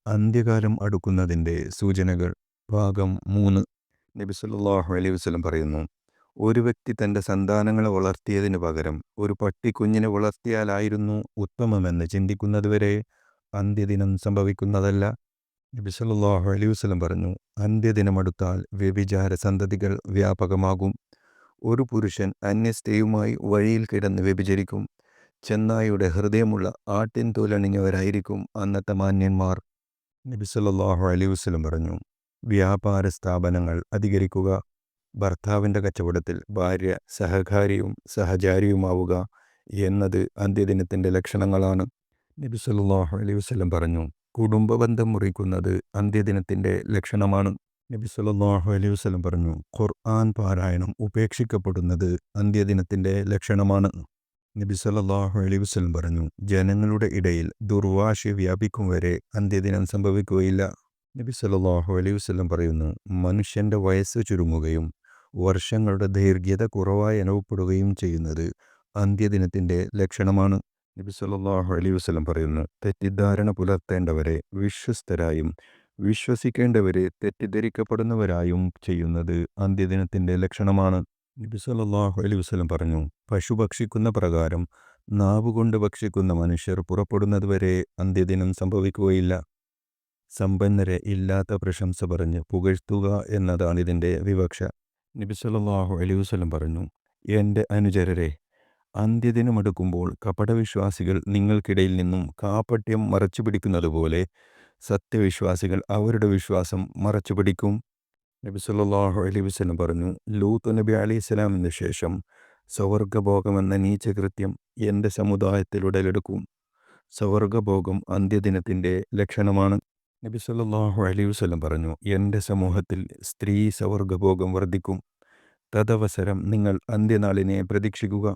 അന്ത്യകാലം അടുക്കുന്നതിൻ്റെ സൂചനകൾ ഭാഗം 3. നബി സല്ലല്ലാഹു അലൈഹി വസല്ലം പറയുന്നു, ഒരു വ്യക്തി തൻ്റെ സന്താനങ്ങളെ വളർത്തിയതിന് പകരം ഒരു പട്ടിക്കുഞ്ഞിനെ വളർത്തിയാലായിരുന്നു ഉത്തമമെന്ന് ചിന്തിക്കുന്നതുവരെ അന്ത്യദിനം സംഭവിക്കുന്നതല്ല. നബി സല്ലല്ലാഹു അലൈഹി വസല്ലം പറഞ്ഞു, അന്ത്യദിനമടുത്താൽ വ്യഭിചാര സന്തതികൾ വ്യാപകമാകും. ഒരു പുരുഷൻ അന്യസ്ത്രീയുമായി വഴിയിൽ കിടന്ന് വ്യഭിചരിക്കും. ചെന്നായുടെ ഹൃദയമുള്ള ആട്ടിൻ തോലണിഞ്ഞവരായിരിക്കും അന്നത്തെ മാന്യന്മാർ. നബി സല്ലല്ലാഹു അലൈഹി വസല്ലം പറഞ്ഞു, വ്യാപാര സ്ഥാപനങ്ങൾ അധികരിക്കുക, ഭർത്താവിൻ്റെ കച്ചവടത്തിൽ ഭാര്യ സഹകാരിയും സഹചാരിയുമാവുക എന്നത് അന്ത്യദിനത്തിൻ്റെ ലക്ഷണങ്ങളാണ്. നബി സല്ലല്ലാഹു അലൈഹി വസല്ലം പറഞ്ഞു, കുടുംബബന്ധം മുറിക്കുന്നത് അന്ത്യദിനത്തിൻ്റെ ലക്ഷണമാണ്. നബി സല്ലല്ലാഹു അലൈഹി വസല്ലം പറഞ്ഞു, ഖുർആൻ പാരായണം ഉപേക്ഷിക്കപ്പെടുന്നത് അന്ത്യദിനത്തിൻ്റെ ലക്ഷണമാണ്. നബി സല്ലല്ലാഹു അലൈഹി വസല്ലം പറഞ്ഞു, ജനങ്ങളുടെ ഇടയിൽ ദുർവാശി വ്യാപിക്കും വരെ അന്ത്യദിനം സംഭവിക്കുകയില്ല. നബി സല്ലല്ലാഹു അലൈഹി വസല്ലം പറയുന്നു, മനുഷ്യൻ്റെ വയസ്സ് ചുരുങ്ങുകയും വർഷങ്ങളുടെ ദൈർഘ്യത കുറവായി അനുഭവപ്പെടുകയും ചെയ്യുന്നത് അന്ത്യദിനത്തിൻ്റെ ലക്ഷണമാണ്. നബി സല്ലല്ലാഹു അലൈഹി വസല്ലം പറയുന്നു, തെറ്റിദ്ധാരണ പുലർത്തേണ്ടവരെ വിശ്വസ്തരായും വിശ്വസിക്കേണ്ടവരെ തെറ്റിദ്ധരിക്കപ്പെടുന്നവരായും ചെയ്യുന്നത് അന്ത്യദിനത്തിൻ്റെ ലക്ഷണമാണ്. നബി സല്ലല്ലാഹു അലൈഹി വസല്ലം പറഞ്ഞു, പശു ഭക്ഷിക്കുന്ന പ്രകാരം നാവുകൊണ്ട് ഭക്ഷിക്കുന്ന മനുഷ്യർ പുറപ്പെടുന്നതുവരെ അന്ത്യദിനം സംഭവിക്കുകയില്ല. സമ്പന്നരെ ഇല്ലാത്ത പ്രശംസ പറഞ്ഞ് പുകഴ്ത്തുക എന്നതാണിതിൻ്റെ വിവക്ഷ. നബി സല്ലല്ലാഹു അലൈഹി വസല്ലം പറഞ്ഞു, എൻ്റെ അനുചരരെ, അന്ത്യദിനമെടുക്കുമ്പോൾ കപടവിശ്വാസികൾ നിങ്ങൾക്കിടയിൽ നിന്നും കാപട്യം മറച്ചുപിടിക്കുന്നതുപോലെ സത്യവിശ്വാസികൾ അവരുടെ വിശ്വാസം മറച്ചുപിടിക്കും. നബി സല്ലല്ലാഹു അലൈഹി വസല്ലം പറഞ്ഞു, ലൂത്ത് നബി അലൈഹിസ്സലാമിന് ശേഷം സ്വവർഗഭോഗമെന്ന നീചകൃത്യം എൻ്റെ സമുദായത്തിൽ ഉടലെടുക്കും. സ്വവർഗഭോഗം അന്ത്യദിനത്തിൻ്റെ ലക്ഷണമാണ്. നബി സല്ലല്ലാഹു അലൈഹി വസല്ലം പറഞ്ഞു, എൻ്റെ സമൂഹത്തിൽ സ്ത്രീ സ്വവർഗഭോഗം വർദ്ധിക്കും. തദവസരം നിങ്ങൾ അന്ത്യനാളിനെ പ്രതീക്ഷിക്കുക.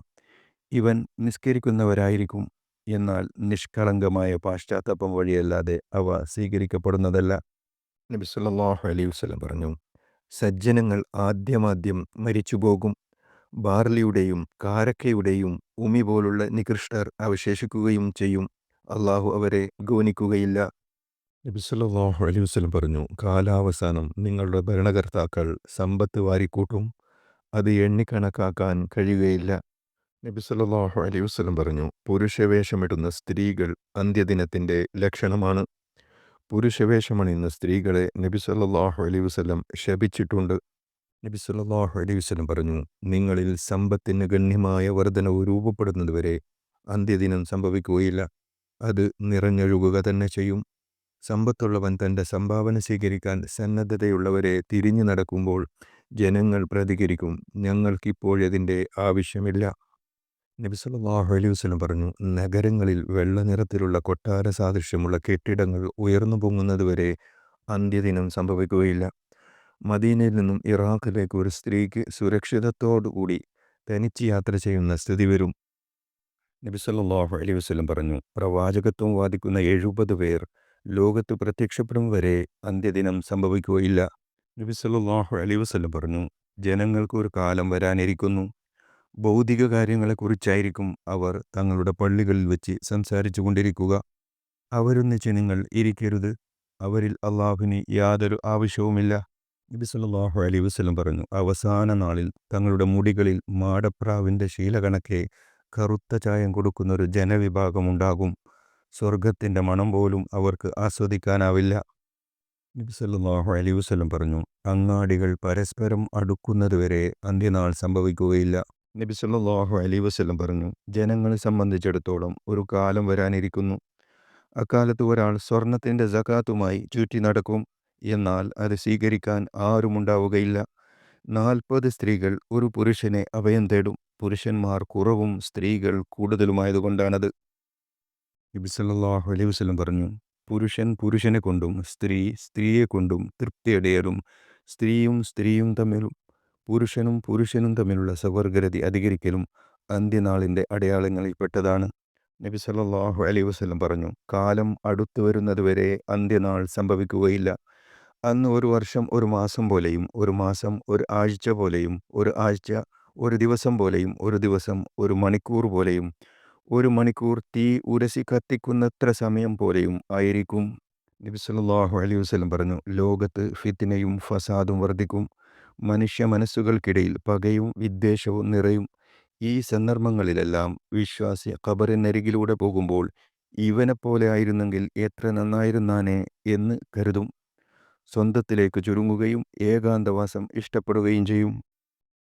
ഇവൻ നിസ്കരിക്കുന്നവരായിരിക്കും, എന്നാൽ നിഷ്കളങ്കമായ പാശ്ചാത്തപം വഴിയല്ലാതെ അവ സ്വീകരിക്കപ്പെടുന്നതല്ല. നബി സല്ലല്ലാഹു അലൈഹി വസല്ലം പറഞ്ഞു, സജ്ജനങ്ങൾ ആദ്യമാദ്യം മരിച്ചുപോകും. ബാർലിയുടെയും കാരക്കയുടെയും ഉമി പോലുള്ള നികൃഷ്ടർ അവശേഷിക്കുകയും ചെയ്യും. അള്ളാഹു അവരെ ഗൗനിക്കുകയില്ല. നബി സല്ലല്ലാഹു അലൈഹി വസല്ലം പറഞ്ഞു, കാലാവസാനം നിങ്ങളുടെ ഭരണകർത്താക്കൾ സമ്പത്ത് വാരിക്കൂട്ടും. അത് എണ്ണിക്കണക്കാക്കാൻ കഴിയുകയില്ല. നബി സല്ലല്ലാഹു അലൈഹി വസല്ലം പറഞ്ഞു, പുരുഷവേഷമിടുന്ന സ്ത്രീകൾ അന്ത്യദിനത്തിൻ്റെ ലക്ഷണമാണ്. പുരുഷവേഷമണിയുന്ന സ്ത്രീകളെ നബി സല്ലല്ലാഹു അലൈഹി വസല്ലം ശപിച്ചിട്ടുണ്ട്. നബി സല്ലല്ലാഹു അലൈഹി വസല്ലം പറഞ്ഞു, നിങ്ങളിൽ സമ്പത്തിന് ഗണ്യമായ വർധനവ് രൂപപ്പെടുന്നതുവരെ അന്ത്യദിനം സംഭവിക്കുകയില്ല. അത് നിറഞ്ഞൊഴുകുക തന്നെ ചെയ്യും. സമ്പത്തുള്ളവൻ തൻ്റെ സംഭാവന സ്വീകരിക്കാൻ സന്നദ്ധതയുള്ളവരെ തിരിഞ്ഞു നടക്കുമ്പോൾ ജനങ്ങൾ പ്രതികരിക്കും, ഞങ്ങൾക്കിപ്പോഴതിൻ്റെ ആവശ്യമില്ല. നബി സല്ലല്ലാഹു അലൈഹി വസല്ലം പറഞ്ഞു, നഗരങ്ങളിൽ വെള്ള നിറത്തിലുള്ള കൊട്ടാര സാദൃശ്യമുള്ള കെട്ടിടങ്ങൾ ഉയർന്നു പൊങ്ങുന്നതുവരെ അന്ത്യദിനം സംഭവിക്കുകയില്ല. മദീനയിൽ നിന്നും ഇറാഖിലേക്ക് ഒരു സ്ത്രീക്ക് സുരക്ഷിതത്തോടുകൂടി തനിച്ച് യാത്ര ചെയ്യുന്ന സ്ഥിതി വരും. നബി സല്ലല്ലാഹു അലൈഹി വസല്ലം പറഞ്ഞു, പ്രവാചകത്വം വാദിക്കുന്ന 70 പേർ ലോകത്ത് പ്രത്യക്ഷപ്പെടും വരെ അന്ത്യദിനം സംഭവിക്കുകയില്ല. നബി സല്ലല്ലാഹു അലൈഹി വസല്ലം പറഞ്ഞു, ജനങ്ങൾക്ക് ഒരു കാലം വരാനിരിക്കുന്നു. ഭൗതിക കാര്യങ്ങളെക്കുറിച്ചായിരിക്കും അവർ തങ്ങളുടെ പള്ളികളിൽ വെച്ച് സംസാരിച്ചു കൊണ്ടിരിക്കുക. അവരൊന്നിച്ച് നിങ്ങൾ ഇരിക്കരുത്. അവരിൽ അള്ളാഹുവിന് യാതൊരു ആവശ്യവുമില്ല. നബി സല്ലല്ലാഹു അലൈഹി വസല്ലം പറഞ്ഞു, അവസാന നാളിൽ തങ്ങളുടെ മുടികളിൽ മാടപ്രാവിൻ്റെ ശീല കണക്കെ കറുത്ത ചായം കൊടുക്കുന്നൊരു ജനവിഭാഗമുണ്ടാകും. സ്വർഗത്തിൻ്റെ മണം പോലും അവർക്ക് ആസ്വദിക്കാനാവില്ല. നബി സല്ലല്ലാഹു അലൈഹി വസല്ലം പറഞ്ഞു, അങ്ങാടികൾ പരസ്പരം അടുക്കുന്നതുവരെ അന്ത്യനാൾ സംഭവിക്കുകയില്ല. നബി സല്ലല്ലാഹു അലൈഹി വസല്ലം പറഞ്ഞു, ജനങ്ങളെ സംബന്ധിച്ചിടത്തോളം ഒരു കാലം വരാനിരിക്കുന്നു. അക്കാലത്ത് ഒരാൾ സ്വർണത്തിൻ്റെ സകാത്തുമായി ചുറ്റി നടക്കും. എന്നാൽ അത് സ്വീകരിക്കാൻ ആരുമുണ്ടാവുകയില്ല. 40 സ്ത്രീകൾ ഒരു പുരുഷനെ അഭയം തേടും. പുരുഷന്മാർ കുറവും സ്ത്രീകൾ കൂടുതലുമായതുകൊണ്ടാണത്. നബി സല്ലല്ലാഹു അലൈഹി വസല്ലം പറഞ്ഞു, പുരുഷൻ പുരുഷനെ കൊണ്ടും സ്ത്രീ സ്ത്രീയെ കൊണ്ടും തൃപ്തിയടയലും സ്ത്രീയും സ്ത്രീയും തമ്മിലും പുരുഷനും പുരുഷനും തമ്മിലുള്ള സ്വവർഗരതി അധികരിക്കലും അന്ത്യനാളിൻ്റെ അടയാളങ്ങളിൽപ്പെട്ടതാണ്. നബി സല്ലല്ലാഹു അലൈഹി വസല്ലം പറഞ്ഞു, കാലം അടുത്തു വരുന്നതുവരെ അന്ത്യനാൾ സംഭവിക്കുകയില്ല. അന്ന് ഒരു വർഷം ഒരു മാസം പോലെയും ഒരു മാസം ഒരു ആഴ്ച പോലെയും ഒരു ആഴ്ച ഒരു ദിവസം പോലെയും ഒരു ദിവസം ഒരു മണിക്കൂർ പോലെയും ഒരു മണിക്കൂർ തീ ഉരസി കത്തിക്കുന്നത്ര സമയം പോലെയും ആയിരിക്കും. നബി സല്ലല്ലാഹു അലൈഹി വസല്ലം പറഞ്ഞു, ലോകത്ത് ഫിത്നയും ഫസാദും വർദ്ധിക്കും. മനുഷ്യ മനസ്സുകൾക്കിടയിൽ പകയും വിദ്വേഷവും നിറയും. ഈ സന്ദർഭങ്ങളിലെല്ലാം വിശ്വാസി ഖബറിനരികിലൂടെ പോകുമ്പോൾ ഇവനെപ്പോലെ ആയിരുന്നെങ്കിൽ എത്ര നന്നായിരുന്നാനേ എന്ന് കരുതും. സ്വന്തത്തിലേക്ക് ചുരുങ്ങുകയും ഏകാന്തവാസം ഇഷ്ടപ്പെടുകയും ചെയ്യും.